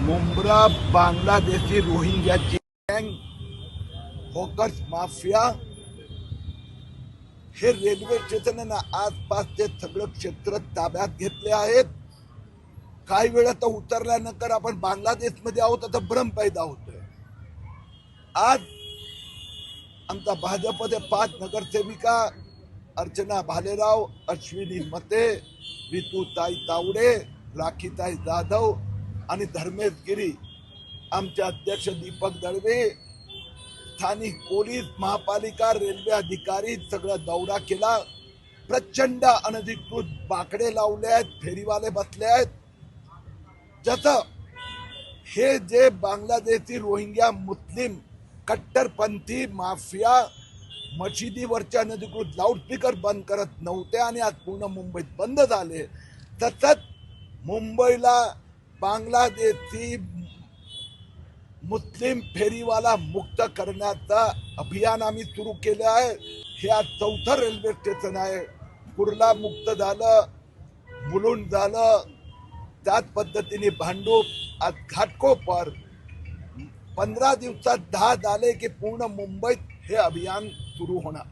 मुंब्रा बांगलादेशी रोहिंग्याची गँग hawkers mafia हे railway station आसपासचे सगळं क्षेत्र ताब्यात घेतले आहेत। काही वेळा तर उतरल्यानंतर आपण बांगलादेशमध्ये आहोत असा भ्रम पैदा होतोय। आज आमचा भाजपचे 5 नगरसेविका अर्चना भालेराव, अश्विनी मते, वितूताई तावडे, राखीताई जाधव आणि धर्मेश गिरी, आमचे अध्यक्ष दीपक दळवे, स्थानिक पोलीस, महापालिका, रेल्वे अधिकारी सगळं दौरा केला। प्रचंड अनधिकृत बाकडे लावले आहेत, फेरीवाले बसले आहेत। जसं हे जे बांगलादेशी रोहिंग्या मुस्लिम कट्टरपंथी माफिया मशिदीवरच्या अनधिकृत लाऊडस्पीकर बंद करत नव्हते आणि आज पूर्ण मुंबईत बंद झाले, तसंच मुंबईला बांगलादेशी मुस्लिम फेरीवाला मुक्त करण्याचं अभियान आम्ही सुरू केलं आहे। हे आज 4थं रेल्वे स्टेशन आहे। कुर्ला मुक्त झालं, मुलुंड झालं, त्याच पद्धतीने भांडूप, आज घाटकोपर। 15 दिवसात 10 झाले की पूर्ण मुंबईत हे अभियान सुरू होणार।